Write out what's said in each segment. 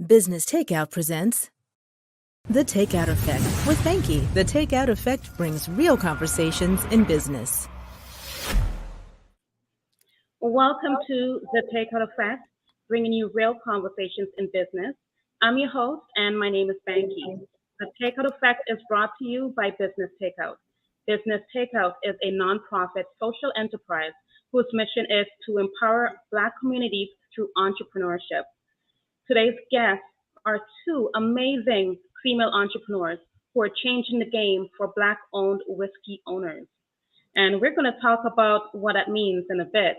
Business Takeout presents The Takeout Effect with Banki. The Takeout Effect brings real conversations in business. Welcome to The Takeout Effect, bringing you real conversations in business. I'm your host, and my name is Banki. The Takeout Effect is brought to you by Business Takeout. Business Takeout is a nonprofit social enterprise whose mission is to empower Black communities through entrepreneurship. Today's guests are two amazing female entrepreneurs who are changing the game for Black-owned whiskey owners. And we're going to talk about what that means in a bit.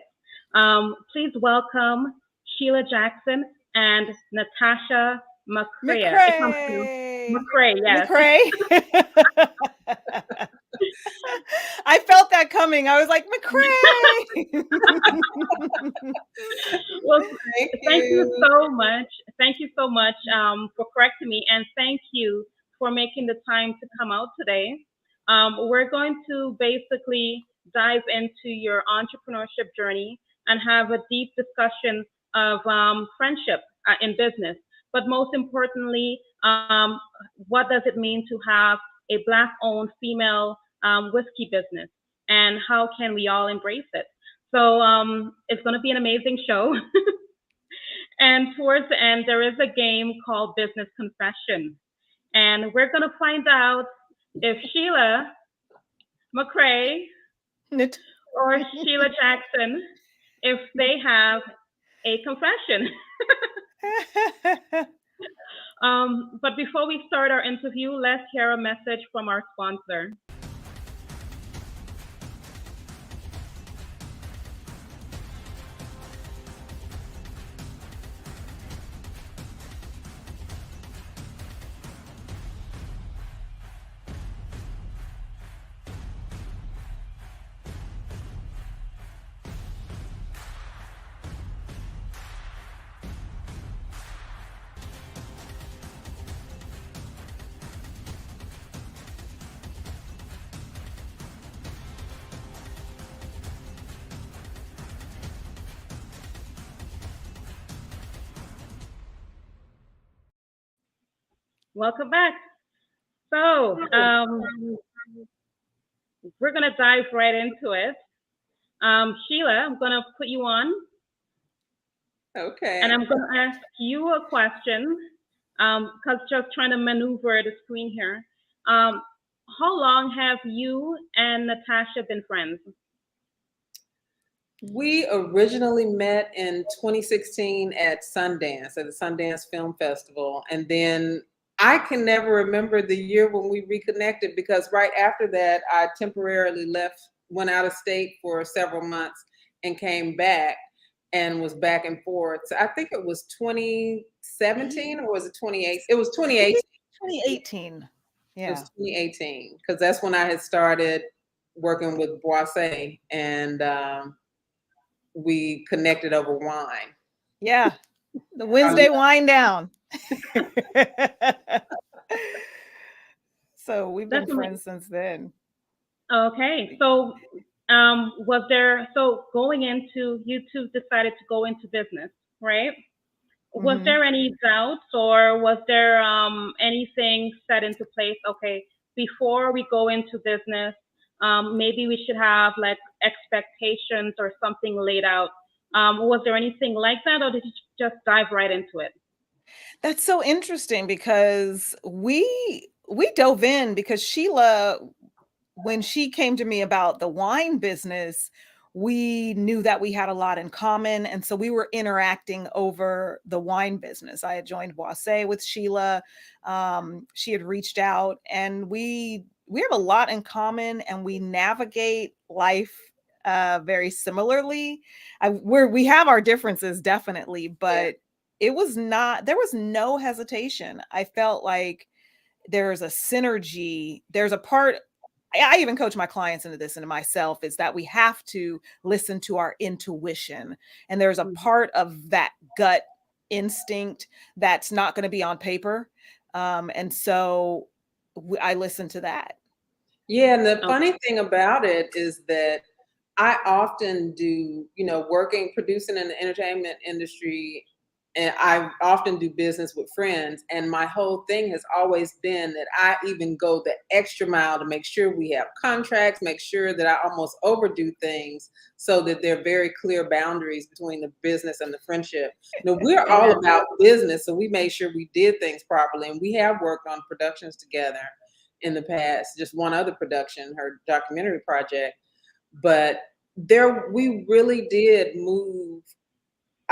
Please welcome Sheila Jackson and Natasha McCrea. McCrea, yes. McCrea. I felt that coming. I was like, McCrea. Well, thank you so much. Thank you so much for correcting me, and thank you for making the time to come out today. We're going to basically dive into your entrepreneurship journey and have a deep discussion of friendship in business. But most importantly, what does it mean to have a Black-owned female whiskey business, and how can we all embrace it? So it's going to be an amazing show. And towards the end, there is a game called Business Confession. And we're going to find out if Sheila McCrea or Sheila Jackson, if they have a confession. But before we start our interview, let's hear a message from our sponsor. Welcome back. So we're going to dive right into it. Sheila, I'm going to put you on. Okay. And I'm going to ask you a question because just trying to maneuver the screen here. How long have you and Natasha been friends? We originally met in 2016 at Sundance, at the Sundance Film Festival. And then I can never remember the year when we reconnected, because right after that, I temporarily went out of state for several months and came back and was back and forth. So I think it was 2017 or was it 2018? It was 2018. 2018. Yeah. It was 2018, because that's when I had started working with Boise, and we connected over wine. Yeah. The Wednesday wine down. So we've been friends since then. Okay. So going into, you two decided to go into business, right? Was there any doubts, or was there anything set into place? Okay, before we go into business, maybe we should have like expectations or something laid out. Was there anything like that, or did you just dive right into it? That's so interesting, because we dove in because Sheila, when she came to me about the wine business, we knew that we had a lot in common. And so we were interacting over the wine business. I had joined Boise with Sheila. She had reached out, and we have a lot in common, and we navigate life very similarly. We have our differences, definitely, but there was no hesitation. I felt like there's a synergy. There's a part, I even coach my clients into this, and myself, is that we have to listen to our intuition. And there's a part of that gut instinct that's not going to be on paper. And so I listen to that. Yeah. And the funny thing about it is that I often do, producing in the entertainment industry, and I often do business with friends. And my whole thing has always been that I even go the extra mile to make sure we have contracts, make sure that I almost overdo things so that there are very clear boundaries between the business and the friendship. Now, we're all about business, so we made sure we did things properly. And we have worked on productions together in the past, just one other production, her documentary project. But we really did move.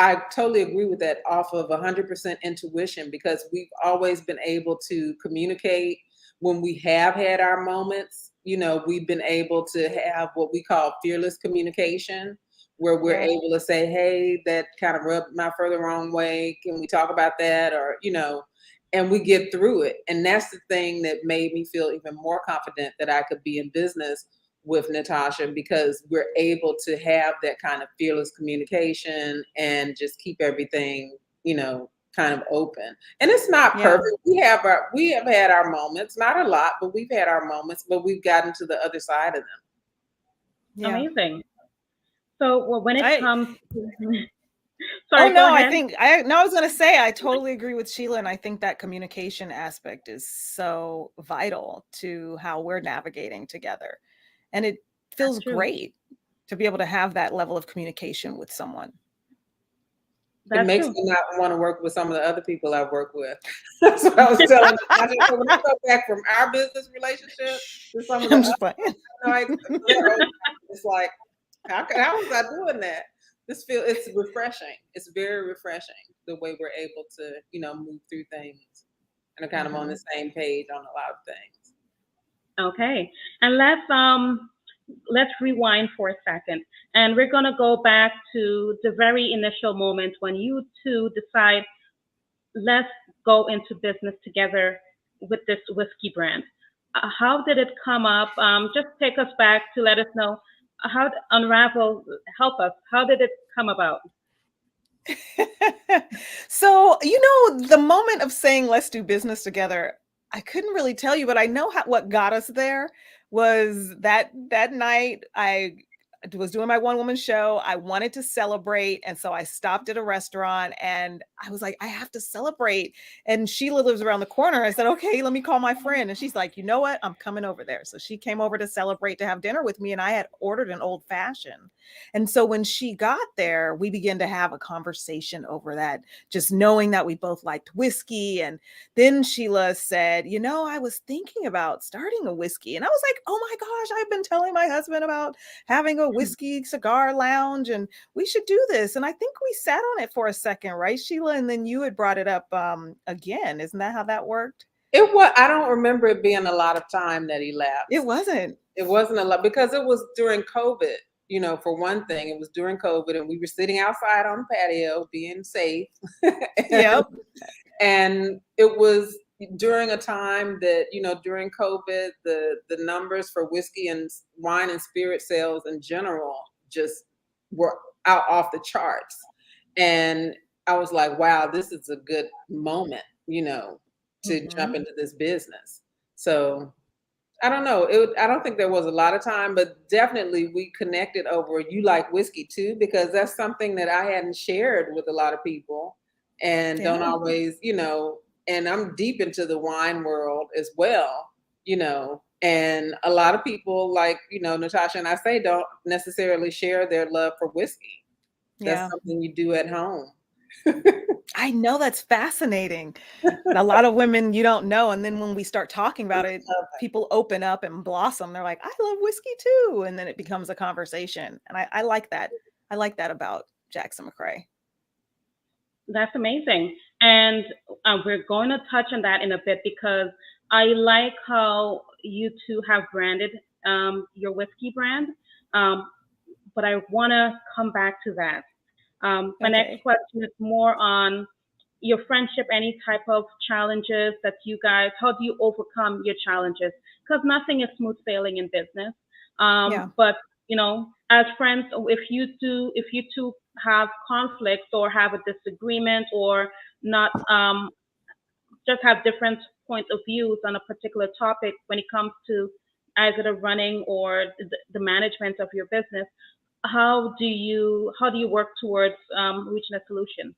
I totally agree with that, off of 100% intuition, because we've always been able to communicate when we have had our moments. We've been able to have what we call fearless communication, where we're able to say, hey, that kind of rubbed my fur the wrong way. Can we talk about that? Or, and we get through it. And that's the thing that made me feel even more confident that I could be in business with Natasha, because we're able to have that kind of fearless communication and just keep everything, kind of open. And it's not perfect. We have had our moments, not a lot, but we've had our moments, but we've gotten to the other side of them. Yeah. Amazing. So when it comes to Sorry, go ahead. I was going to say, I totally agree with Sheila. And I think that communication aspect is so vital to how we're navigating together. And it feels great to be able to have that level of communication with someone. It makes me not want to work with some of the other people I've worked with. That's what I was telling you. So when I go back from our business relationship to some of the other, it's like, how was I doing that? It's refreshing. It's very refreshing the way we're able to, move through things and are kind of on the same page on a lot of things. Okay, and let's rewind for a second, and we're gonna go back to the very initial moment when you two decide, let's go into business together with this whiskey brand. How did it come up? Just take us back to let us know how unravel. Help us. How did it come about? So, the moment of saying, let's do business together, I couldn't really tell you, but I know what got us there was that night I was doing my one-woman show. I wanted to celebrate. And so I stopped at a restaurant and I was like, I have to celebrate. And Sheila lives around the corner. I said, okay, let me call my friend. And she's like, you know what? I'm coming over there. So she came over to celebrate, to have dinner with me. And I had ordered an old fashioned. And so when she got there, we began to have a conversation over that, just knowing that we both liked whiskey. And then Sheila said, I was thinking about starting a whiskey. And I was like, oh my gosh, I've been telling my husband about having a whiskey cigar lounge and we should do this. And I think we sat on it for a second, right, Sheila? And then you had brought it up again. Isn't that how that worked? I don't remember it being a lot of time that elapsed. It wasn't a lot, because it was during COVID. For one thing, it was during COVID and we were sitting outside on the patio being safe. And it was during a time that, during COVID, the numbers for whiskey and wine and spirit sales in general just were out off the charts. And I was like, wow, this is a good moment, to jump into this business. So I don't know. I don't think there was a lot of time, but definitely we connected over, you like whiskey too, because that's something that I hadn't shared with a lot of people and don't always, and I'm deep into the wine world as well, and a lot of people like, Natasha and I say, don't necessarily share their love for whiskey. That's something you do at home. I know, that's fascinating. A lot of women you don't know. And then when we start talking about it, people open up and blossom. They're like, I love whiskey too. And then it becomes a conversation. And I like that. I like that about Jackson McCrea. That's amazing. And we're going to touch on that in a bit, because I like how you two have branded your whiskey brand. But I want to come back to that. My next question is more on your friendship, any type of challenges that you guys, how do you overcome your challenges? Because nothing is smooth sailing in business. But, as friends, if you two have conflicts or have a disagreement or not, just have different points of views on a particular topic when it comes to either the running or the management of your business, how do you work towards reaching a solution?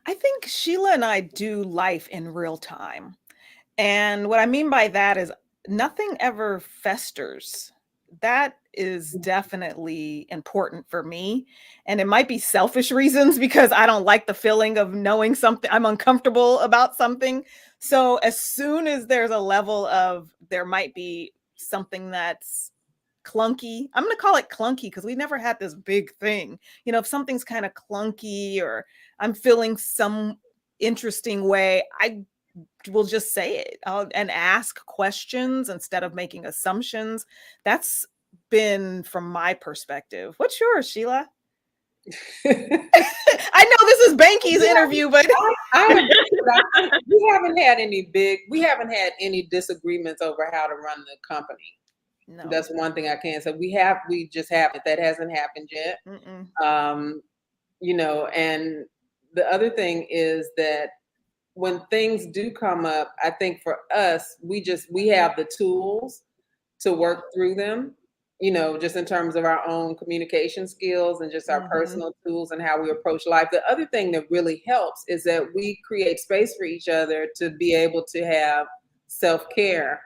I think Sheila and I do life in real time. And what I mean by that is nothing ever festers. That is definitely important for me. And it might be selfish reasons because I don't like the feeling of knowing something, I'm uncomfortable about something. So as soon as there's a level of there might be something that's clunky, I'm going to call it clunky because we never had this big thing. You know, if something's kind of clunky or I'm feeling some interesting way, I will just say it and ask questions instead of making assumptions. That's been from my perspective. What's yours, Sheila? I know this is Banki's interview, but we haven't had any disagreements over how to run the company. no, That's one thing I can say. We just haven't. That hasn't happened yet. You know, and the other thing is that when things do come up, I think for us, we have the tools to work through them, you know, just in terms of our own communication skills and just our personal tools and how we approach life. The other thing that really helps is that we create space for each other to be able to have self-care.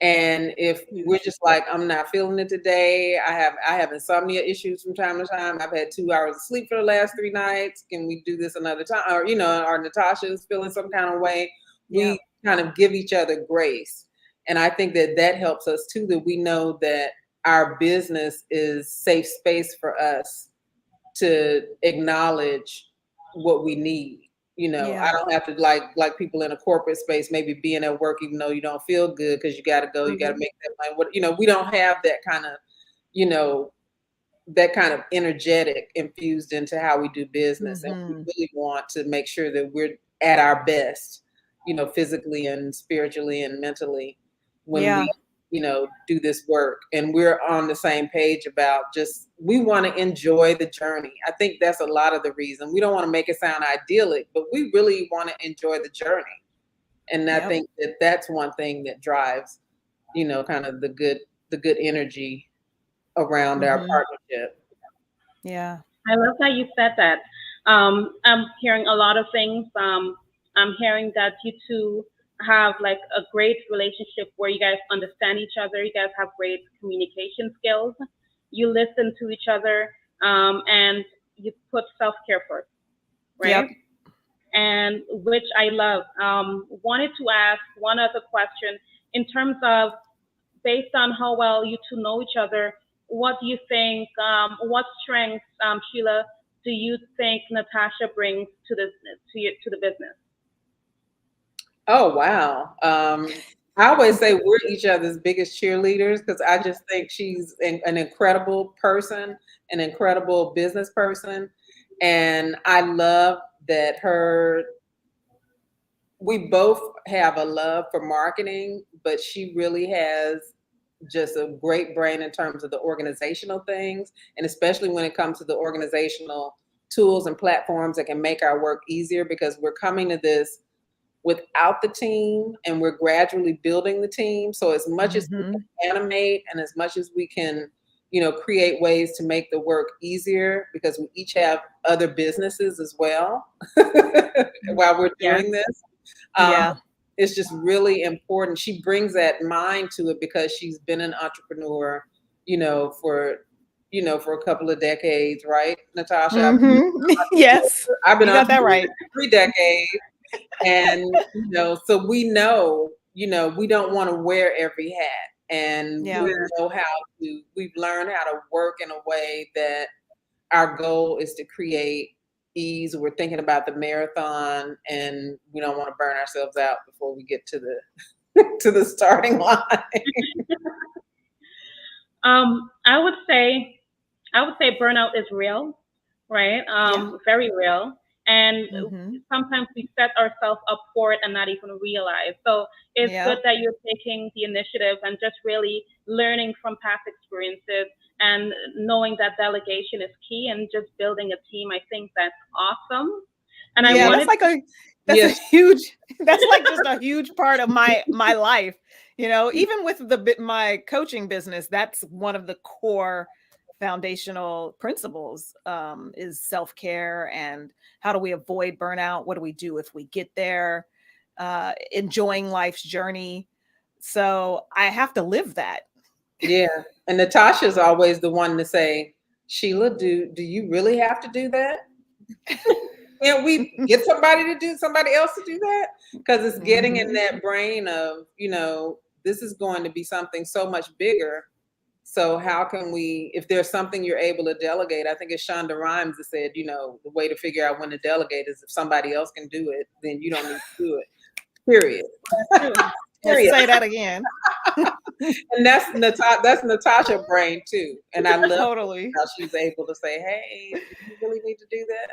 And if we're just like, I'm not feeling it today, I have insomnia issues from time to time. I've had 2 hours of sleep for the last 3 nights. Can we do this another time? Or, you know, or Natasha is feeling some kind of way. We kind of give each other grace. And I think that helps us too, that we know that our business is safe space for us to acknowledge what we need. You know, I don't have to like people in a corporate space, maybe being at work, even though you don't feel good because you got to go, you got to make that money. What, you know, we don't have that kind of, you know, that kind of energetic infused into how we do business. And we really want to make sure that we're at our best, you know, physically and spiritually and mentally when we, you know, do this work. And we're on the same page about just, we want to enjoy the journey. I think that's a lot of the reason. We don't want to make it sound idyllic, but we really want to enjoy the journey. And I think that that's one thing that drives, you know, kind of the good energy around our partnership. Yeah. I love that you said that. I'm hearing a lot of things. I'm hearing that you two have like a great relationship where you guys understand each other. You guys have great communication skills. You listen to each other, and you put self-care first, right? Yep. And which I love. Wanted to ask one other question in terms of, based on how well you two know each other, what do you think, what strengths, Sheila, do you think Natasha brings to the business? Oh, wow. I always say we're each other's biggest cheerleaders because I just think she's an incredible person, an incredible business person. And I love that we both have a love for marketing, but she really has just a great brain in terms of the organizational things. And especially when it comes to the organizational tools and platforms that can make our work easier, because we're coming to this without the team and we're gradually building the team. So as much as we can animate and as much as we can, you know, create ways to make the work easier, because we each have other businesses as well while we're doing this. It's just really important. She brings that mind to it because she's been an entrepreneur, you know, for a couple of decades, right, Natasha? Yes. I've been you got that right. 3 decades. And, you know, so we know, you know, we don't want to wear every hat. And we know we've learned how to work in a way that our goal is to create ease. We're thinking about the marathon and we don't want to burn ourselves out before we get to the starting line. I would say burnout is real, right? Very real. And sometimes we set ourselves up for it and not even realize. So it's good that you're taking the initiative and just really learning from past experiences and knowing that delegation is key and just building a team. I think that's awesome. And that's like a huge, that's like just a huge part of my life. You know, even with my coaching business, that's one of the core foundational principles is self-care, and how do we avoid burnout? What do we do if we get there? Enjoying life's journey. So I have to live that. Yeah. And Natasha's always the one to say, Sheila, do you really have to do that? Can't we get somebody else to do that? Because it's getting in that brain of, this is going to be something so much bigger. So how can we, if there's something you're able to delegate, I think it's Shonda Rhimes that said, the way to figure out when to delegate is if somebody else can do it, then you don't need to do it. Period. Period. Say that again. And that's Natasha brain too. And I love totally how she's able to say, hey, do you really need to do that?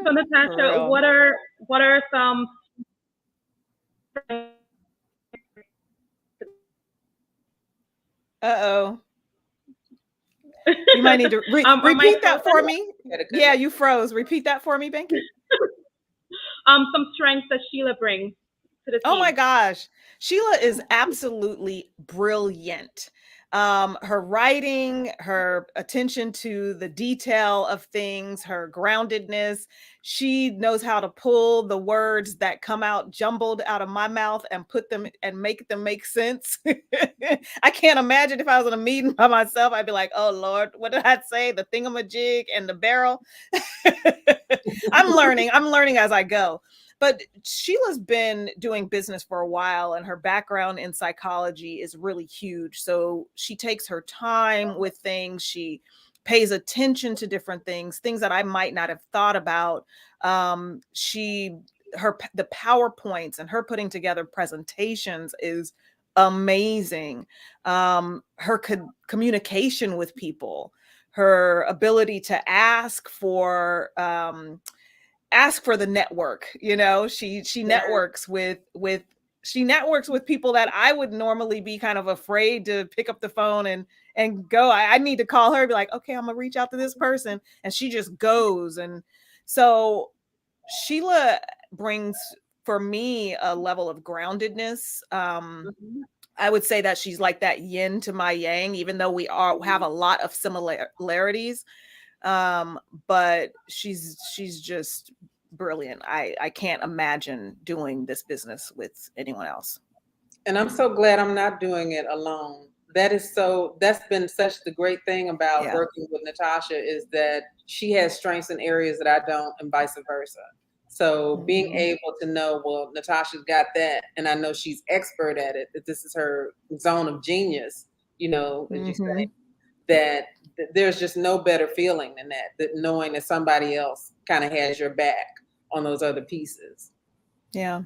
So Natasha, what are some you might need to repeat that for me. Yeah, you froze. Repeat that for me, Banki. Some strengths that Sheila brings to the team. Oh my gosh. Sheila is absolutely brilliant. Her writing, her attention to the detail of things, her groundedness. She knows how to pull the words that come out jumbled out of my mouth and put them and make them make sense. I can't imagine if I was in a meeting by myself, I'd be like, oh Lord, what did I say? The thingamajig and the barrel. I'm learning as I go. But Sheila's been doing business for a while, and her background in psychology is really huge. So she takes her time with things. She pays attention to different things that I might not have thought about. The PowerPoints and her putting together presentations is amazing. Her communication with people, her ability to ask for the network, she networks with people that I would normally be kind of afraid to pick up the phone and go. I need to call her and be like, okay, I'm gonna reach out to this person, and she just goes. And so Sheila brings for me a level of groundedness. I would say that she's like that yin to my yang, even though we have a lot of similarities. But she's just brilliant. I can't imagine doing this business with anyone else. And I'm so glad I'm not doing it alone. That's been such the great thing about working with Natasha, is that she has strengths in areas that I don't, and vice versa. So being able to know, well, Natasha's got that, and I know she's expert at it, that this is her zone of genius, as you say, that there's just no better feeling than that knowing that somebody else kind of has your back on those other pieces. Yeah.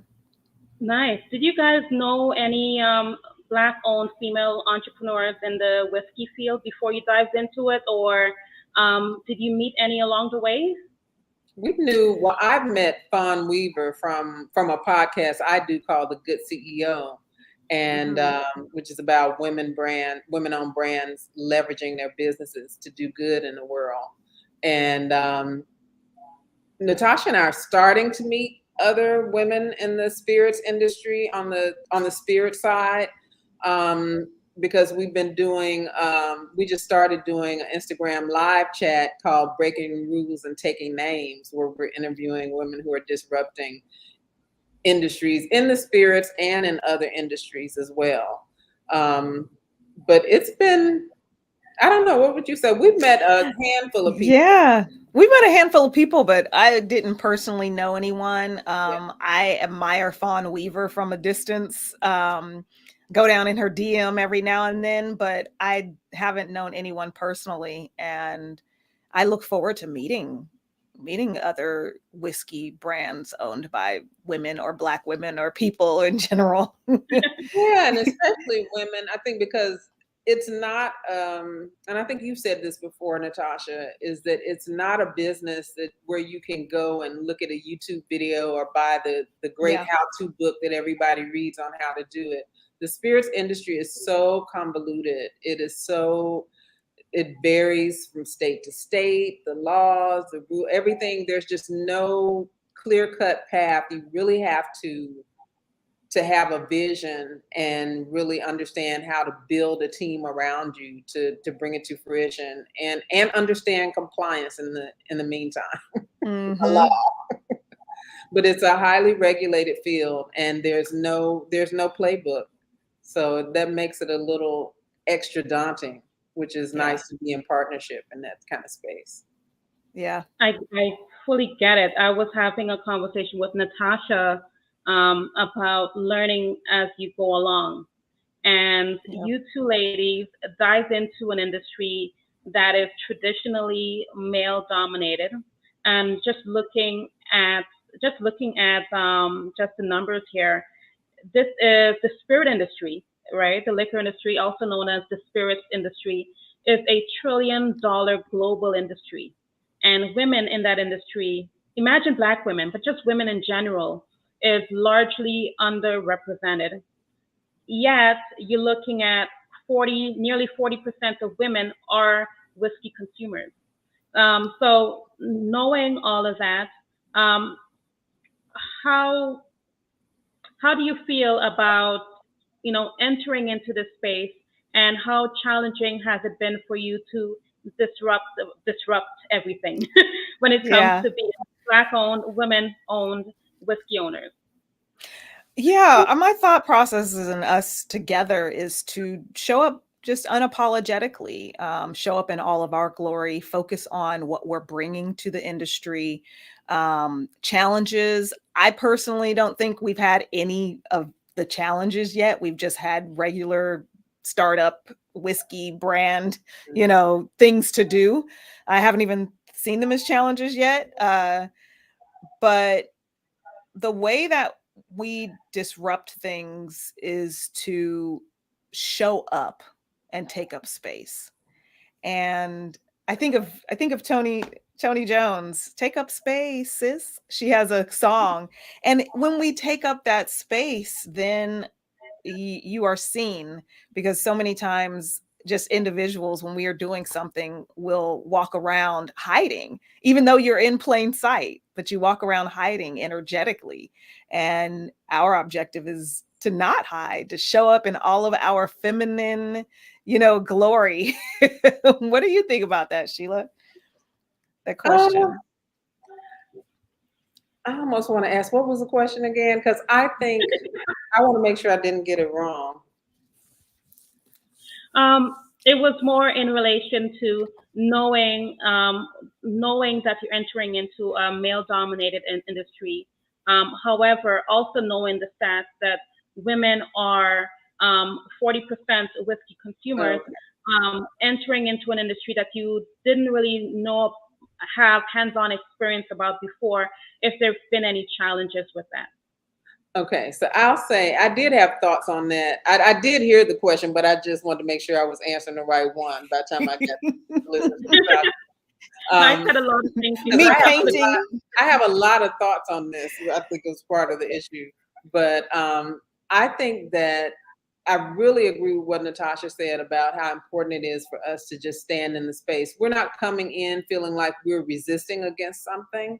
Nice. Did you guys know any Black-owned female entrepreneurs in the whiskey field before you dived into it, or did you meet any along the way? I've met Fawn Weaver from a podcast I do called The Good CEO. And which is about women-owned brands leveraging their businesses to do good in the world. And Natasha and I are starting to meet other women in the spirits industry on the spirit side, because we've been doing. We just started doing an Instagram live chat called "Breaking Rules and Taking Names," where we're interviewing women who are disrupting industries in the spirits and in other industries as well. But it's been, I don't know, what would you say? We've met a handful of people. Yeah, we met a handful of people, but I didn't personally know anyone. I admire Fawn Weaver from a distance, go down in her DM every now and then, but I haven't known anyone personally. And I look forward to meeting other whiskey brands owned by women or Black women or people in general. Yeah, and especially women, I think, because it's not, and I think you've said this before, Natasha, is that it's not a business where you can go and look at a YouTube video or buy the great how-to book that everybody reads on how to do it. The spirits industry is so convoluted. It varies from state to state, the laws, the rule, everything. There's just no clear-cut path. You really have to to have a vision and really understand how to build a team around you to bring it to fruition, and understand compliance in the meantime. A lot. But it's a highly regulated field, and there's no playbook. So that makes it a little extra daunting, which is nice to be in partnership in that kind of space. Yeah. I fully get it. I was having a conversation with Natasha about learning as you go along. And you two ladies dive into an industry that is traditionally male dominated. And just looking at just the numbers here, this is the spirit industry, right? The liquor industry, also known as the spirits industry, is $1 trillion global industry. And women in that industry, imagine Black women, but just women in general, is largely underrepresented. Yet you're looking at nearly 40% of women are whiskey consumers. So knowing all of that, how do you feel about entering into this space, and how challenging has it been for you to disrupt everything when it comes to being Black-owned, women-owned whiskey owners? Yeah, my thought processes and us together is to show up just unapologetically, show up in all of our glory, focus on what we're bringing to the industry. Challenges, I personally don't think we've had any of the challenges yet. We've just had regular startup whiskey brand, things to do. I haven't even seen them as challenges yet. But the way that we disrupt things is to show up and take up space. And I think of Tony Jones, "Take up space, sis." She has a song. And when we take up that space, then you are seen, because so many times just individuals, when we are doing something, will walk around hiding, even though you're in plain sight, but you walk around hiding energetically. And our objective is to not hide, to show up in all of our feminine, glory. What do you think about that, Sheila? That question. I almost want to ask, what was the question again? Because I think I want to make sure I didn't get it wrong. It was more in relation to knowing that you're entering into a male-dominated industry. However, also knowing the stats that women are 40% whiskey consumers, entering into an industry that you didn't really have hands-on experience about before, if there's been any challenges with that. Okay, so I'll say I did have thoughts on that. I did hear the question, but I just wanted to make sure I was answering the right one by the time I got to listen to the I said a lot of things. I have a lot of thoughts on this. I think it was part of the issue. But I think that I really agree with what Natasha said about how important it is for us to just stand in the space. We're not coming in feeling like we're resisting against something.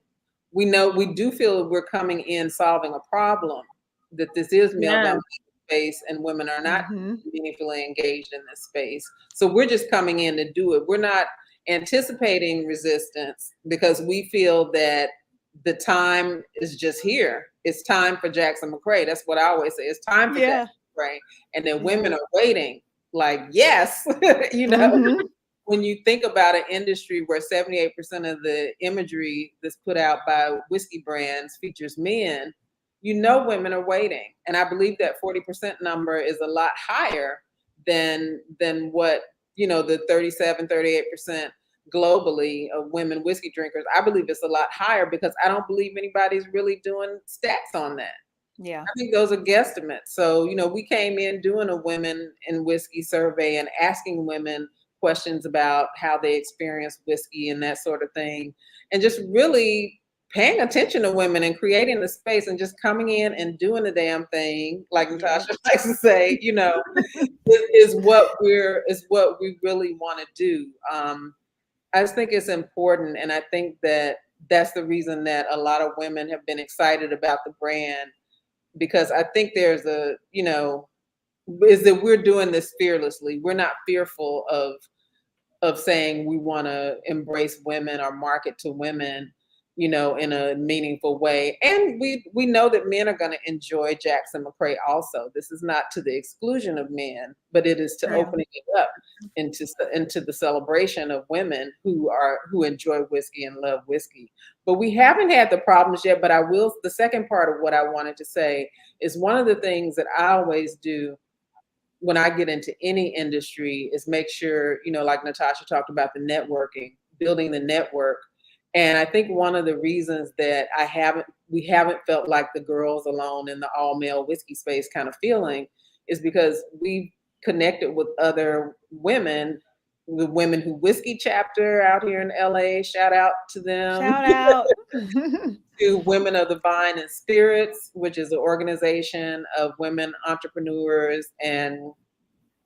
We do feel we're coming in solving a problem, that this is male-dominated space and women are not meaningfully engaged in this space. So we're just coming in to do it. We're not anticipating resistance, because we feel that the time is just here. It's time for Jackson McCrea. That's what I always say. It's time for Jackson McCrea. And then women are waiting, like, yes, When you think about an industry where 78% of the imagery that's put out by whiskey brands features men, women are waiting. And I believe that 40% number is a lot higher than what, the 37, 38% globally of women whiskey drinkers. I believe it's a lot higher, because I don't believe anybody's really doing stats on that. Yeah. I think those are guesstimates. So, we came in doing a women in whiskey survey and asking women questions about how they experience whiskey and that sort of thing, and just really paying attention to women and creating the space and just coming in and doing the damn thing, like Natasha likes to say, is what we really want to do. I just think it's important, and I think that that's the reason that a lot of women have been excited about the brand, because I think there's is that we're doing this fearlessly. We're not fearful of saying we want to embrace women or market to women, in a meaningful way. And we know that men are going to enjoy Jackson McCrea also. This is not to the exclusion of men, but it is to opening it up into the celebration of women who enjoy whiskey and love whiskey. But we haven't had the problems yet, but the second part of what I wanted to say is one of the things that I always do when I get into any industry is make sure, like Natasha talked about, the networking, building the network. And I think one of the reasons that we haven't felt like the girls alone in the all male whiskey space kind of feeling is because we've connected with other women, the Women Who Whiskey chapter out here in LA. Shout out to them. Shout out. To Women of the Vine and Spirits, which is an organization of women entrepreneurs and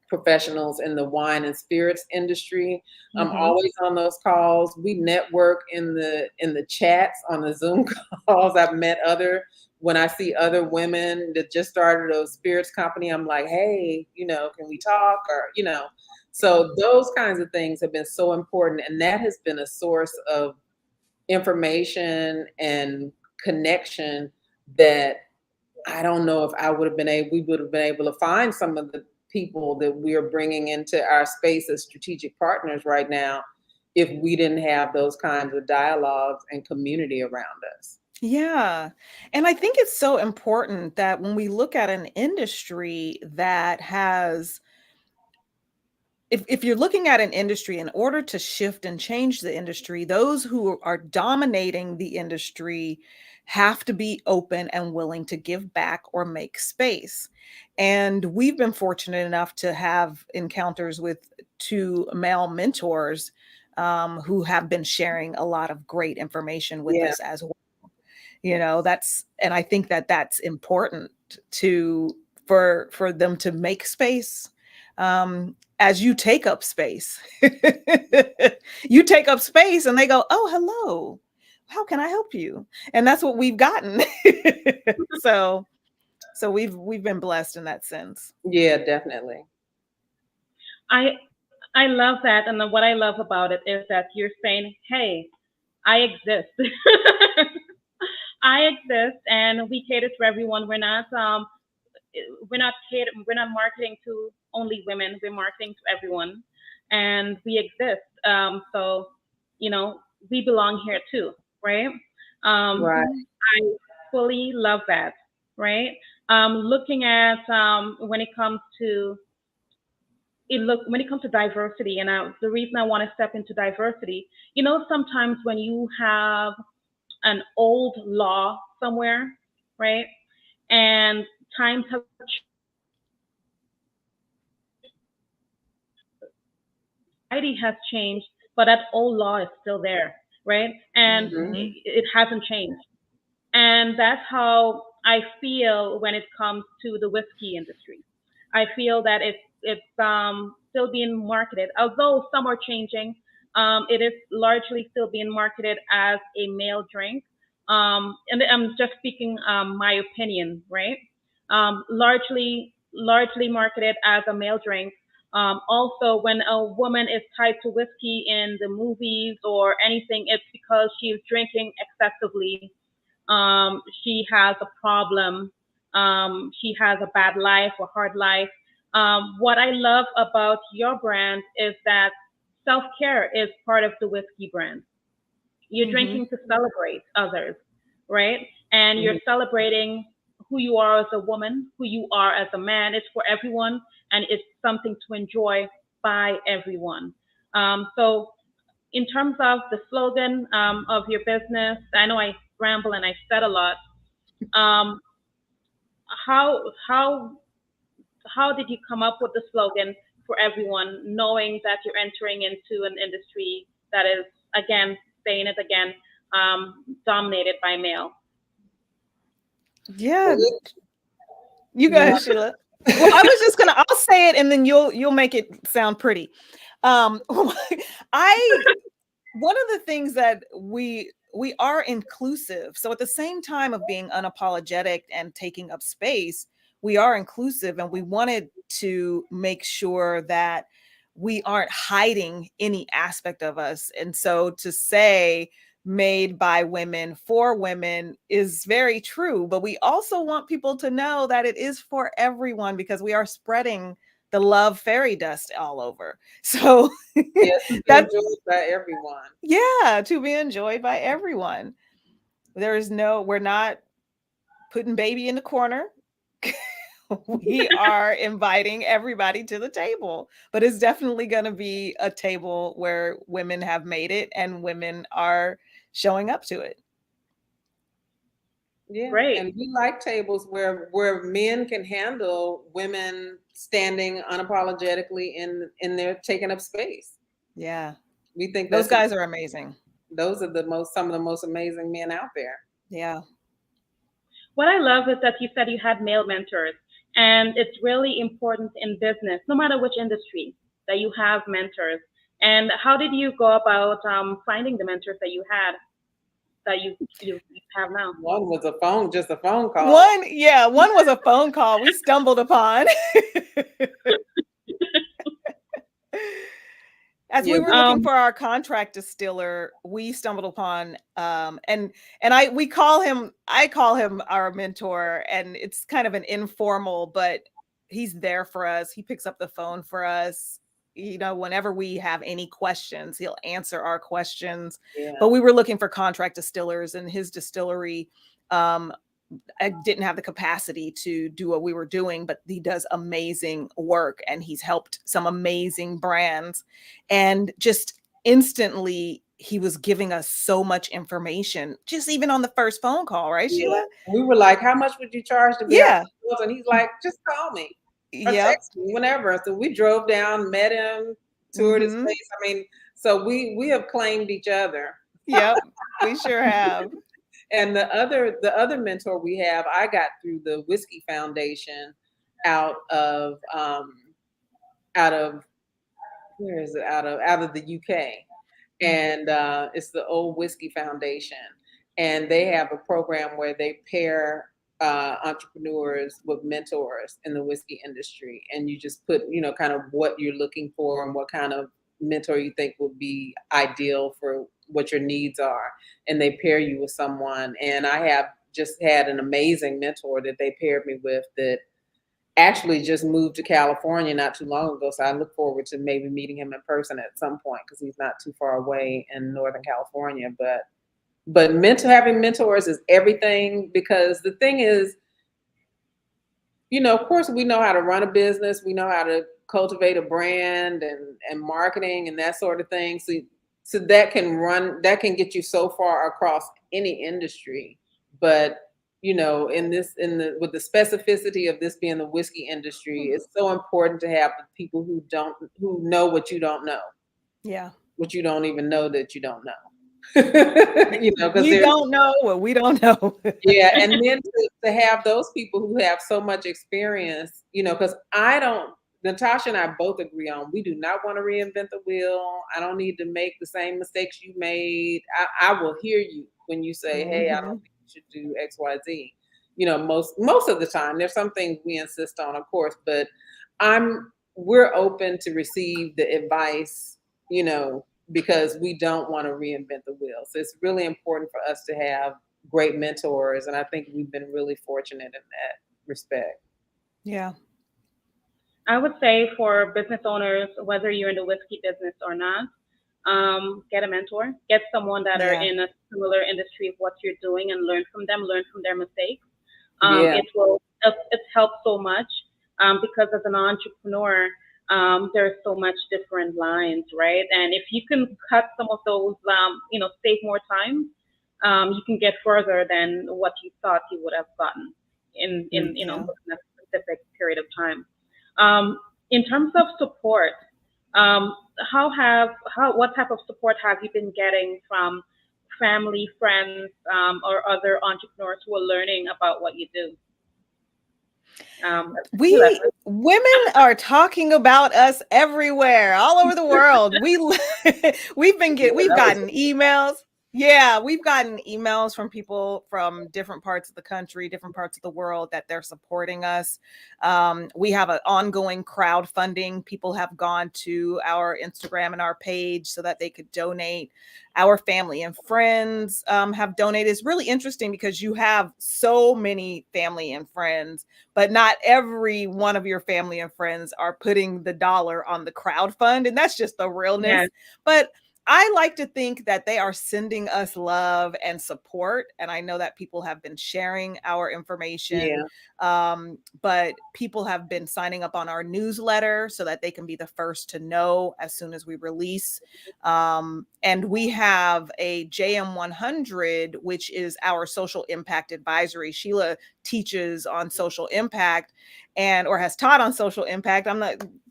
professionals in the wine and spirits industry. I'm always on those calls. We network in the chats on the Zoom calls. I've met when I see other women that just started a spirits company, I'm like, hey, can we talk? Or, so those kinds of things have been so important. And that has been a source of information and connection that I don't know if we would have been able to find some of the people that we are bringing into our space as strategic partners right now if we didn't have those kinds of dialogues and community around us. Yeah. And I think it's so important that when we look at an industry that has, if you're looking at an industry, in order to shift and change the industry, those who are dominating the industry have to be open and willing to give back or make space. And we've been fortunate enough to have encounters with 2 male mentors who have been sharing a lot of great information with us as well. And I think that that's important for them to make space. As you take up space, you take up space and they go, oh, hello, how can I help you? And that's what we've gotten. So we've been blessed in that sense. Yeah, definitely. I love that. And then what I love about it is that you're saying, hey, I exist. I exist, and we cater to everyone. We're not marketing to only women. We're marketing to everyone, and we exist. So, we belong here too, right? Right. I fully love that, right? Looking at when it comes to diversity, and the reason I want to step into diversity, sometimes when you have an old law somewhere, right, and times have society has changed, but that old law is still there, right? And it hasn't changed. And that's how I feel when it comes to the whiskey industry. I feel that it's still being marketed, although some are changing. It is largely still being marketed as a male drink. And I'm just speaking my opinion, right? Largely marketed as a male drink. Also, when a woman is tied to whiskey in the movies or anything, it's because she's drinking excessively. She has a problem. She has a bad life or hard life. What I love about your brand is that self-care is part of the whiskey brand. You're drinking to celebrate others, right? And you're celebrating who you are as a woman, who you are as a man. It's for everyone, and it's something to enjoy by everyone. So in terms of the slogan of your business, I know I ramble and I said a lot. How did you come up with the slogan for everyone, knowing that you're entering into an industry that is, again, saying it again, dominated by male? Yeah. You go ahead, Sheila. Well, I'll say it and then you'll make it sound pretty. One of the things that we are inclusive. So at the same time of being unapologetic and taking up space, we are inclusive, and we wanted to make sure that we aren't hiding any aspect of us. And so to say made by women for women is very true, but we also want people to know that it is for everyone, because we are spreading the love fairy dust all over. So Yes, to be that's enjoyed by everyone. yeah, to be enjoyed by everyone. We're not putting baby in the corner. We are inviting everybody to the table, but it's definitely going to be a table where women have made it and women are showing up to it. Yeah, Great. and we like tables where men can handle women standing unapologetically in their taking up space. Yeah, We think those guys are amazing. those are some of the most amazing men out there. Yeah. What I love is that you said you had male mentors, and it's really important in business, no matter which industry, that you have mentors. And how did you go about finding the mentors that you had, that you have now? One was just a phone call. One was a phone call we stumbled upon. As we were looking for our contract distiller, we stumbled upon I call him our mentor, and it's kind of an informal, but he's there for us. He picks up the phone for us. You know, whenever we have any questions, he'll answer our questions. Yeah. But we were looking for contract distillers, and his distillery I didn't have the capacity to do what we were doing, but he does amazing work, and he's helped some amazing brands. And just instantly, he was giving us so much information, just even on the first phone call, right, Sheila? We were like, how much would you charge to be Yeah. out? And he's like, just call me or Yep. text me whenever. So we drove down, met him, toured his place. I mean, so we have claimed each other. Yep, we sure have. And the other mentor we have, I got through the Whiskey Foundation out of where is it? Out of the UK. And it's the Old Whiskey Foundation. And they have a program where they pair entrepreneurs with mentors in the whiskey industry. And you just put, kind of what you're looking for and what kind of mentor you think would be ideal for what your needs are. And they pair you with someone. And I have just had an amazing mentor that they paired me with that actually just moved to California not too long ago. So I look forward to maybe meeting him in person at some point, because he's not too far away in Northern California. But having mentors is everything, because the thing is, of course, we know how to run a business. We know how to cultivate a brand and marketing and that sort of thing. So that can get you so far across any industry. But with the specificity of this being the whiskey industry, it's so important to have people who know what you don't know. Yeah. What you don't even know that you don't know. Because you don't know what we don't know. Yeah. And then to have those people who have so much experience, because Natasha and I both agree on, we do not want to reinvent the wheel. I don't need to make the same mistakes you made. I will hear you when you say, hey, I don't think you should do X, Y, Z. Most of the time, there's some things we insist on, of course, but we're open to receive the advice, because we don't want to reinvent the wheel. So it's really important for us to have great mentors. And I think we've been really fortunate in that respect. Yeah. I would say for business owners, whether you're in the whiskey business or not, get a mentor, get someone that are in a similar industry of what you're doing, and learn from them, learn from their mistakes. It helps so much, because as an entrepreneur, there's so much different lines, right? And if you can cut some of those, save more time, you can get further than what you thought you would have gotten in a specific period of time. In terms of support, what type of support have you been getting from family, friends, or other entrepreneurs who are learning about what you do? Women are talking about us everywhere, all over the world. We've gotten emails. Yeah, we've gotten emails from people from different parts of the country, different parts of the world that they're supporting us. We have an ongoing crowdfunding. People have gone to our Instagram and our page so that they could donate. Our family and friends have donated. It's really interesting because you have so many family and friends, but not every one of your family and friends are putting the dollar on the crowdfund. And that's just the realness. Yes. But I like to think that they are sending us love and support. And I know that people have been sharing our information. But people have been signing up on our newsletter so that they can be the first to know as soon as we release. And we have a JM100, which is our social impact advisory. Sheila teaches on social impact or has taught on social impact.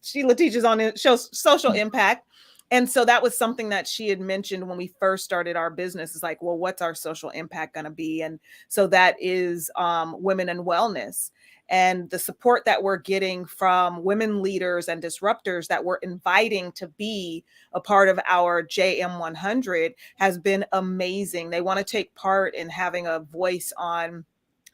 Sheila teaches on social impact. And so that was something that she had mentioned when we first started our business. Is like, well, what's our social impact going to be? And so that is women and wellness. And the support that we're getting from women leaders and disruptors that we're inviting to be a part of our JM100 has been amazing. They want to take part in having a voice on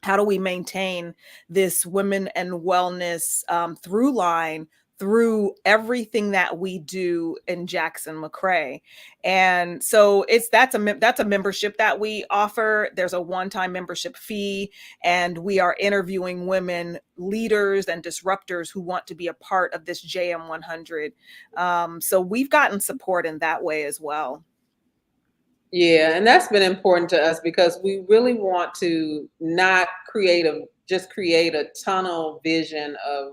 how do we maintain this women and wellness through line through everything that we do in Jackson McCrea. And so that's a membership that we offer. There's a one-time membership fee, and we are interviewing women leaders and disruptors who want to be a part of this JM100. So we've gotten support in that way as well. Yeah, and that's been important to us because we really want to not create a tunnel vision of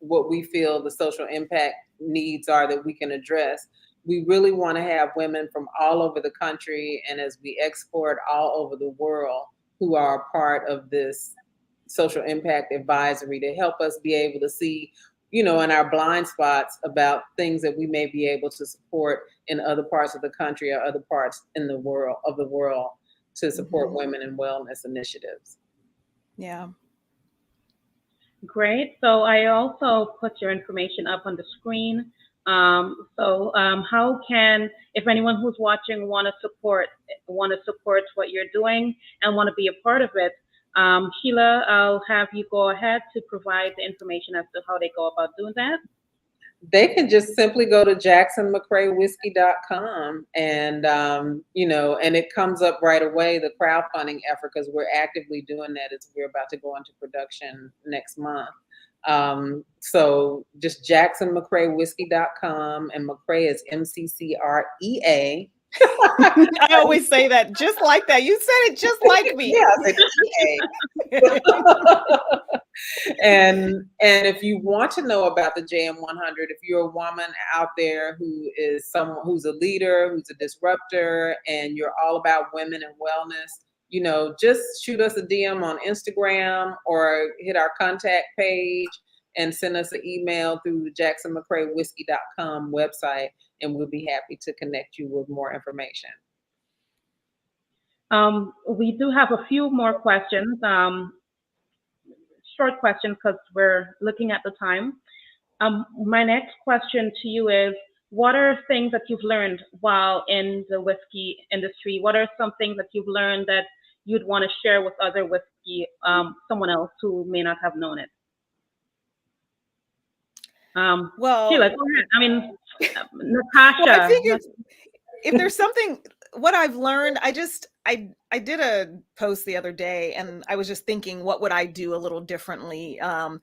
what we feel the social impact needs are that we can address. We really want to have women from all over the country, and as we export all over the world, who are a part of this social impact advisory to help us be able to see, in our blind spots about things that we may be able to support in other parts of the country or other parts in the world to support women and wellness initiatives. Yeah. Great. So I also put your information up on the screen. How can, if anyone who's watching want to support what you're doing and want to be a part of it, Sheila, I'll have you go ahead to provide the information as to how they go about doing that. They can just simply go to jacksonmccreawhiskey.com and, and it comes up right away, the crowdfunding effort, because we're actively doing that as we're about to go into production next month. So just jacksonmccreawhiskey.com, and McCrea is MCCREA. I always say that just like that. You said it just like me. Yeah, and if you want to know about the JM100, if you're a woman out there who is someone who's a leader, who's a disruptor, and you're all about women and wellness, just shoot us a DM on Instagram or hit our contact page and send us an email through the jacksonmccreawhiskey.com website, and we'll be happy to connect you with more information. We do have a few more questions, short questions, because we're looking at the time. My next question to you is, what are things that you've learned while in the whiskey industry? What are some things that you've learned that you'd want to share with other whiskey, someone else who may not have known it? Well, Sheila, go ahead. I mean, Natasha. Well, I think if there's something, what I've learned, I did a post the other day, and I was just thinking, what would I do a little differently? I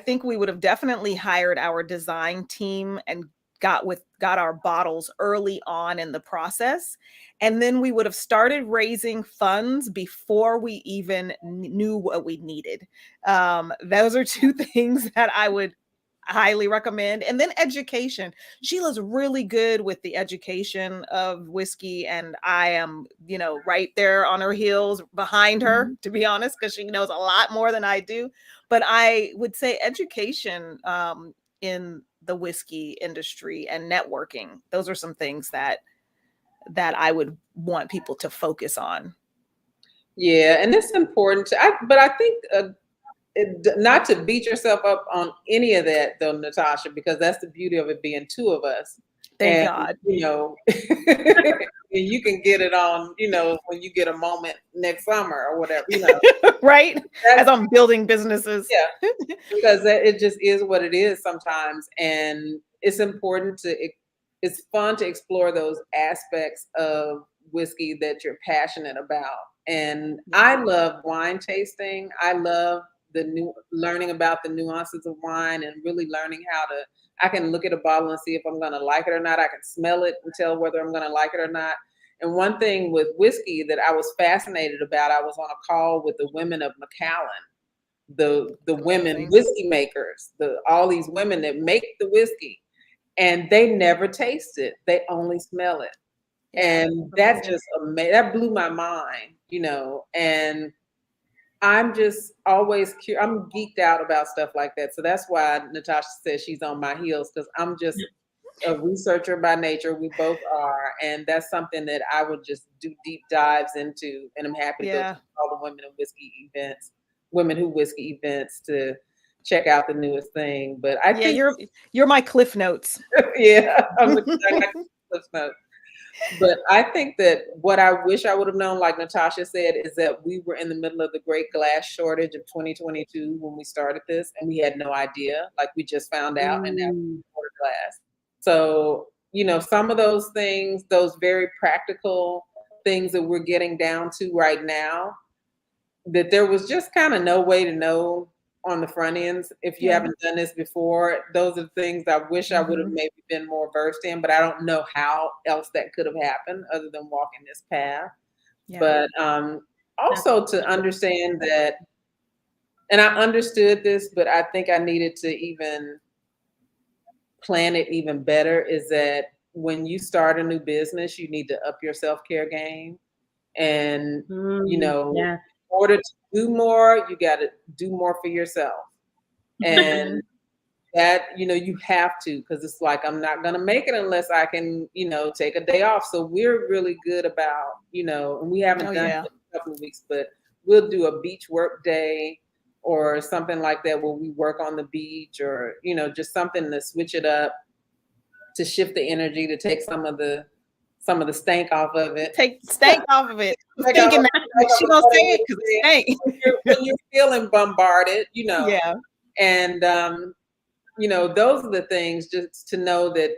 think we would have definitely hired our design team and got our bottles early on in the process. And then we would have started raising funds before we even knew what we needed. Those are two things that I would highly recommend. And then education. Sheila's really good with the education of whiskey, and I am, right there on her heels behind her, to be honest, because she knows a lot more than I do. But I would say education in the whiskey industry and networking. Those are some things that I would want people to focus on. Yeah, and it's important but I think not to beat yourself up on any of that though, Natasha, because that's the beauty of it being two of us. Thank God. You know, and you can get it on, you know, when you get a moment next summer or whatever, you know. Right? As I'm building businesses. Yeah, because it just is what it is sometimes. And it's important it's fun to explore those aspects of whiskey that you're passionate about. And I love wine tasting. I love learning about the nuances of wine and really learning I can look at a bottle and see if I'm going to like it or not. I can smell it and tell whether I'm going to like it or not. And one thing with whiskey that I was fascinated about, I was on a call with the women of Macallan, the women whiskey makers, all these women that make the whiskey, and they never taste it. They only smell it. And that just that blew my mind, you know. And I'm just always I'm geeked out about stuff like that. So that's why Natasha says she's on my heels, because I'm just a researcher by nature. We both are. And that's something that I would just do deep dives into. And I'm happy to go to all the women who whiskey events to check out the newest thing. But I think you're my Cliff Notes. Yeah, I got Cliff Notes. But I think that what I wish I would have known, like Natasha said, is that we were in the middle of the great glass shortage of 2022 when we started this, and we had no idea. Like, we just found out, and now we order glass. So, you know, some of those things, those very practical things that we're getting down to right now, that there was just kind of no way to know on the front ends. If you haven't done this before, those are things I wish I would have maybe been more versed in, but I don't know how else that could have happened other than walking this path. But also to understand that, and I understood this, but I think I needed to even plan it even better, is that when you start a new business, you need to up your self-care game. And, you know, in order to do more, you got to do more for yourself. And that, you know, you have to, because it's like, I'm not going to make it unless I can, you know, take a day off. So we're really good about, you know, and we haven't done it in a couple of weeks, but we'll do a beach work day or something like that where we work on the beach, or, you know, just something to switch it up, to shift the energy, to take some of the stank off of it. Take stank off of it. Thinking that she gonna say it because it's stank. When you're feeling bombarded, you know. Yeah. And you know, those are the things, just to know that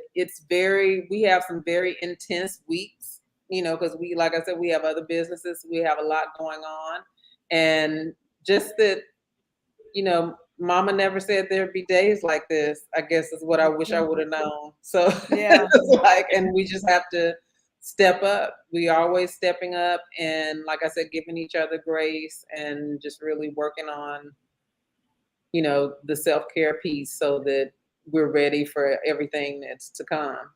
we have some very intense weeks, you know, because like I said, we have other businesses, we have a lot going on. And just that, you know, Mama never said there'd be days like this, I guess, is what I wish I would have known. So it's like, and we just have to step up. We always stepping up, and like I said, giving each other grace, and just really working on, you know, the self-care piece, so that we're ready for everything that's to come.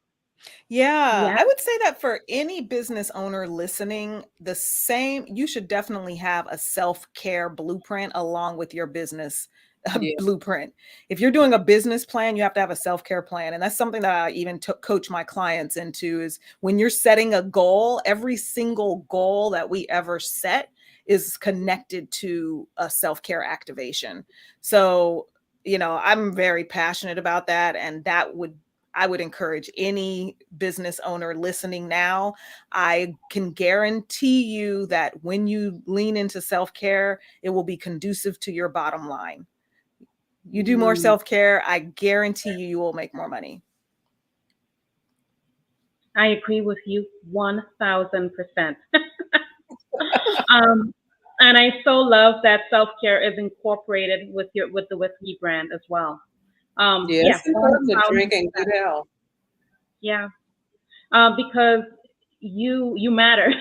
Yeah, I would say that for any business owner listening, you should definitely have a self-care blueprint along with your business blueprint. If you're doing a business plan, you have to have a self-care plan. And that's something that I even coach my clients into, is when you're setting a goal, every single goal that we ever set is connected to a self-care activation. So, you know, I'm very passionate about that. And I would encourage any business owner listening now. I can guarantee you that when you lean into self-care, it will be conducive to your bottom line. You do more self-care, I guarantee you will make more money. I agree with you 1,000%. And I so love that self-care is incorporated with the whiskey brand as well. It's important to drink in good health. Yeah, because you matter.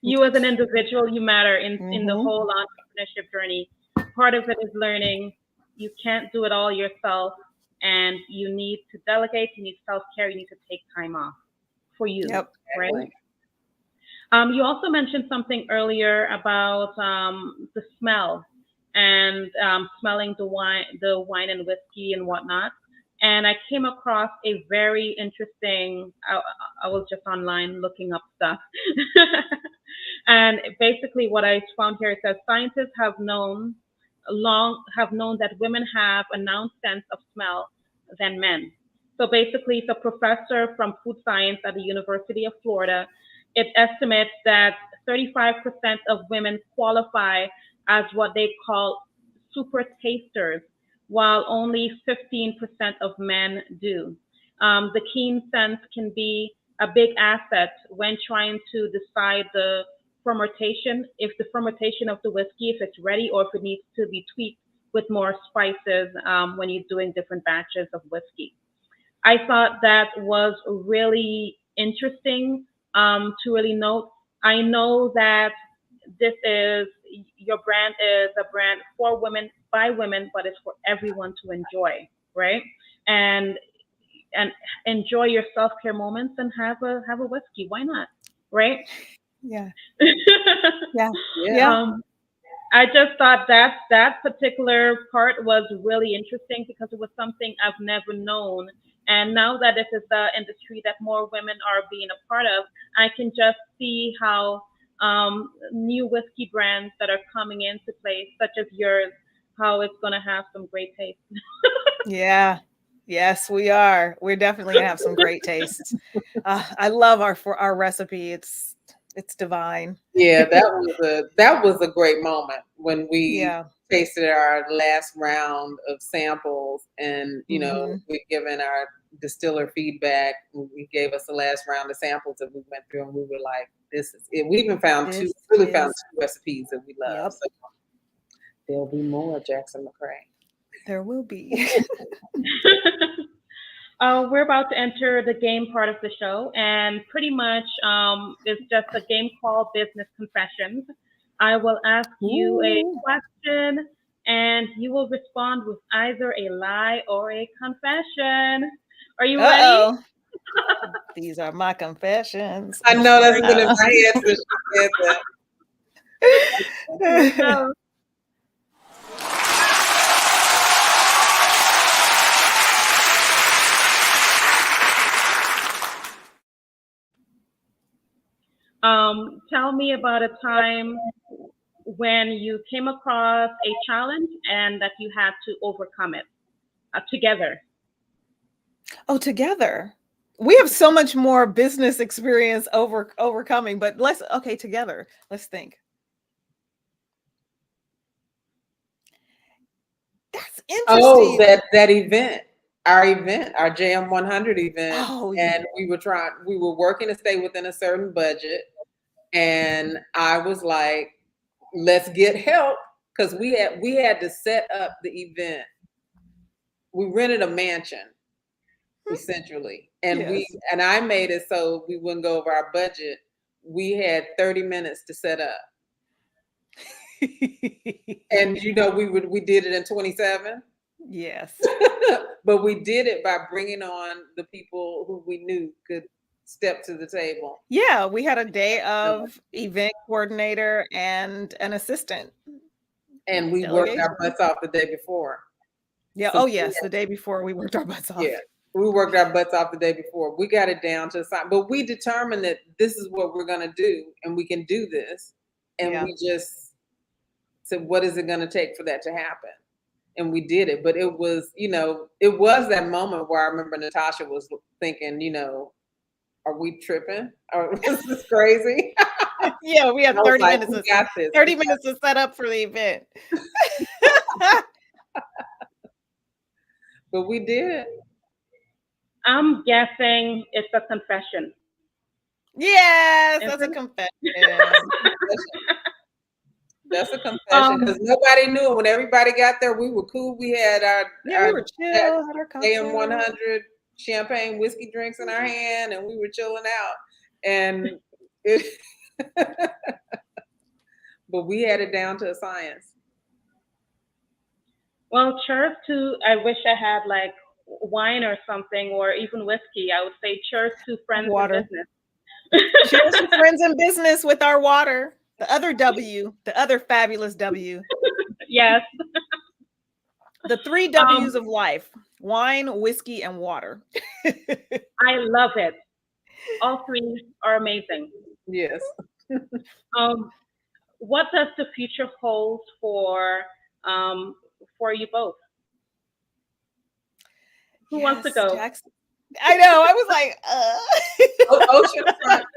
You as an individual, you matter in the whole entrepreneurship journey. Part of it is learning you can't do it all yourself, and you need to delegate. You need self-care. You need to take time off for you. Yep. Right. You also mentioned something earlier about the smell and smelling the wine and whiskey and whatnot. And I came across a very interesting, I was just online looking up stuff. And basically what I found here, it says scientists have known that women have a pronounced sense of smell than men. So basically, it's a professor from food science at the University of Florida. It estimates that 35% of women qualify as what they call super tasters, while only 15% of men do. The keen sense can be a big asset when trying to decide if the fermentation of the whiskey, if it's ready or if it needs to be tweaked with more spices when you're doing different batches of whiskey. I thought that was really interesting to really note. I know that your brand is a brand for women by women, but it's for everyone to enjoy, right? And and enjoy your self care moments and have a whiskey. Why not, right? Yeah. Yeah. Yeah. I just thought that particular part was really interesting because it was something I've never known. And now that this is the industry that more women are being a part of, I can just see how new whiskey brands that are coming into place, such as yours, how it's going to have some great taste. Yeah. Yes, we are. We're definitely gonna have some great tastes. I love our recipe. It's divine. Yeah, that was a great moment when we Yeah. tasted our last round of samples, and Mhm. we've given our distiller feedback. We gave us the last round of samples that we went through, and we were like, "This is it." We even found This found is two recipes that we love. Yep. So there'll be more, Jackson McCrea. There will be. We're about to enter the game part of the show, and pretty much it's just a game called Business Confessions. I will ask you a Ooh. question, and you will respond with either a lie or a confession. Are you ready? Uh-oh. These are my confessions. I know that's Here been in my head since she said that. we go. Tell me about a time when you came across a challenge and that you had to overcome it together. Oh, together. We have so much more business experience overcoming, but together. Let's think. That's Oh, interesting. that event, our JM100 event, Oh, and we were working to stay within a certain budget, and I was like, let's get help, because we had to set up the event. We rented a mansion essentially, and yes. I made it so we wouldn't go over our budget. We had 30 minutes to set up, and we did it in 27. Yes. But we did it by bringing on the people who we knew could step to the table. Yeah, we had a day of event coordinator and an assistant. And we worked our butts off the day before. Yeah. So, Oh, yes. The day before we worked our butts off. Yeah. We worked our butts off the day before. We got it down to sign, but we determined that this is what we're going to do and we can do this. And we just said, what is it going to take for that to happen? And we did it. But it was, it was that moment where I remember Natasha was thinking, are we tripping? Or is this crazy? Yeah, we had 30 minutes. We got this. 30 minutes to set up for the event. But we did. I'm guessing it's a confession. Yes, that's a confession. That's a confession because nobody knew. When everybody got there, we were cool. We had we were chill, had our AM100 champagne whiskey drinks in our hand, and we were chilling out. And but we had it down to a science. Well, cheers to. I wish I had like wine or something, or even whiskey. I would say cheers to friends in business. Cheers to friends in business with our water. The other W, the other fabulous W. Yes. The 3 W's of life: wine, whiskey, and water. I love it. All 3 are amazing. Yes. What does the future hold for you both? Who wants to go? I know. I was like,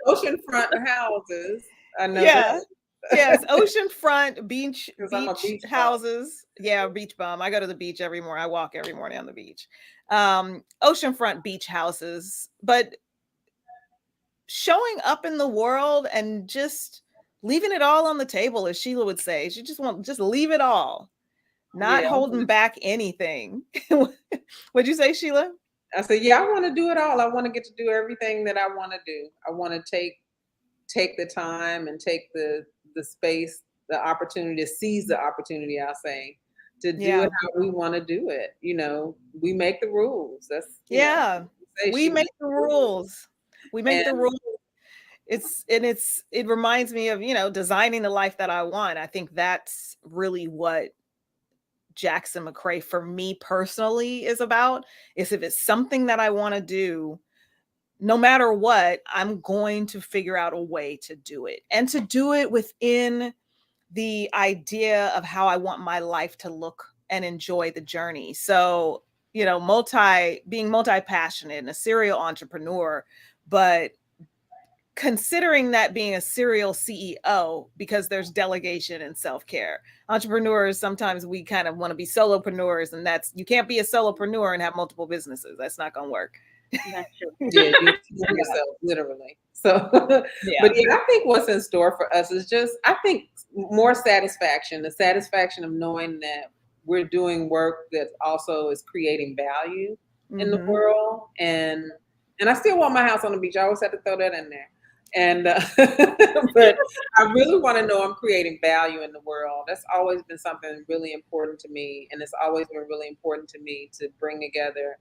Oceanfront houses. I know yeah. that. Yes, oceanfront beach 'Cause I'm a beach bum. houses. Yeah, beach bum. I go to the beach every morning. I walk every morning on the beach. Oceanfront beach houses, but showing up in the world and just leaving it all on the table, as Sheila would say. She just leave it all, not Yeah. holding back anything. What'd you say, Sheila? I said, yeah, I want to do it all. I want to get to do everything that I want to do. I want to take the time and take the space, the opportunity, to seize the opportunity, I'll say, to do it how we want to do it. You know, we make the rules. That's we make the rules. We make the rules. It reminds me of, designing the life that I want. I think that's really what Jackson McCrea for me personally is about. Is if it's something that I want to do, no matter what, I'm going to figure out a way to do it, and to do it within the idea of how I want my life to look and enjoy the journey. So, being multi-passionate and a serial entrepreneur, but considering that being a serial CEO, because there's delegation and self-care. Entrepreneurs, sometimes we kind of want to be solopreneurs, and you can't be a solopreneur and have multiple businesses. That's not going to work. That's true. Yeah, you kill yourself, literally. So, but I think what's in store for us is I think more satisfaction, the satisfaction of knowing that we're doing work that also is creating value in the world. And I still want my house on the beach. I always have to throw that in there. And but I really want to know I'm creating value in the world. That's always been something really important to me, and it's always been really important to me to bring together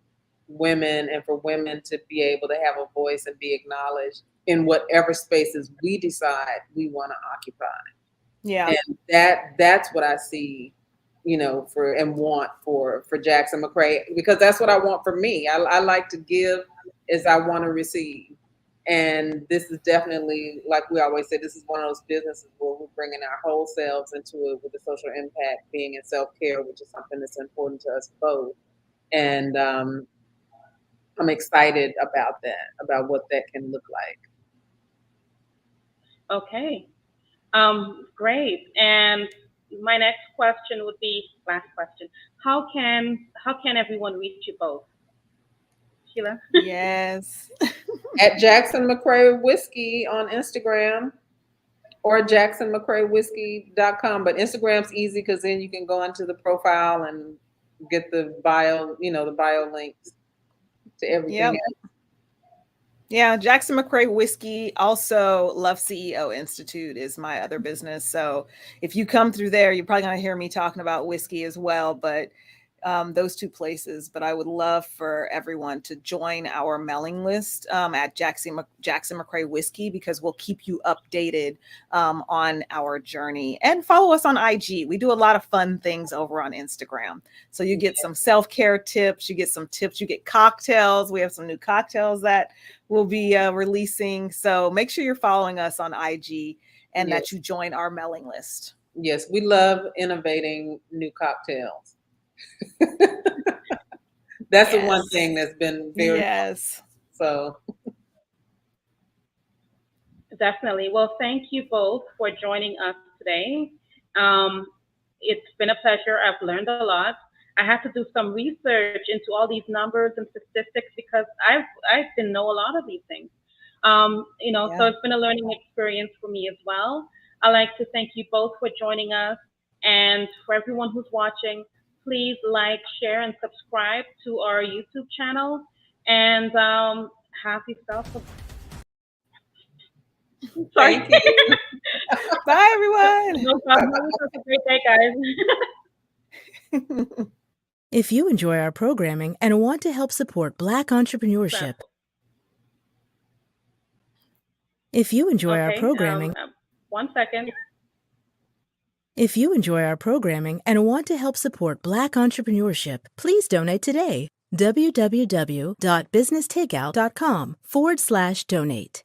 women, and for women to be able to have a voice and be acknowledged in whatever spaces we decide we want to occupy. Yeah, and that's what I see, and want for Jackson McCrea, because that's what I want for me. I like to give as I want to receive. And this is definitely, like we always say, this is one of those businesses where we're bringing our whole selves into it, with the social impact being in self-care, which is something that's important to us both. And I'm excited about that, about what that can look like. Okay. Great. And my next question would be, last question. How can everyone reach you both? Sheila? Yes. At Jackson McCrea Whiskey on Instagram, or jacksonmccreawhiskey.com. But Instagram's easy, because then you can go into the profile and get the bio, the bio links to everything else. Yeah, Jackson McCrea Whiskey. Also, Love CEO Institute is my other business. So if you come through there, you're probably going to hear me talking about whiskey as well. But those two places. But I would love for everyone to join our mailing list at Jackson McCrea Whiskey, because we'll keep you updated on our journey. And follow us on IG. We do a lot of fun things over on Instagram. So you get some self-care tips, you get some tips, you get cocktails. We have some new cocktails that we'll be releasing. So make sure you're following us on IG, and that you join our mailing list. Yes, we love innovating new cocktails. That's the one thing that's been very so definitely. Well, thank you both for joining us today. It's been a pleasure. I've learned a lot. I had to do some research into all these numbers and statistics, because I didn't know a lot of these things. So it's been a learning experience for me as well. I'd like to thank you both for joining us, and for everyone who's watching, please like, share, and subscribe to our YouTube channel. And happy self. Sorry. Thank you. Bye, everyone. No problem. Have a great day, guys. If you enjoy our programming and want to help support Black entrepreneurship, if you enjoy our programming, 1 second. If you enjoy our programming and want to help support Black entrepreneurship, please donate today. www.businesstakeout.com/donate.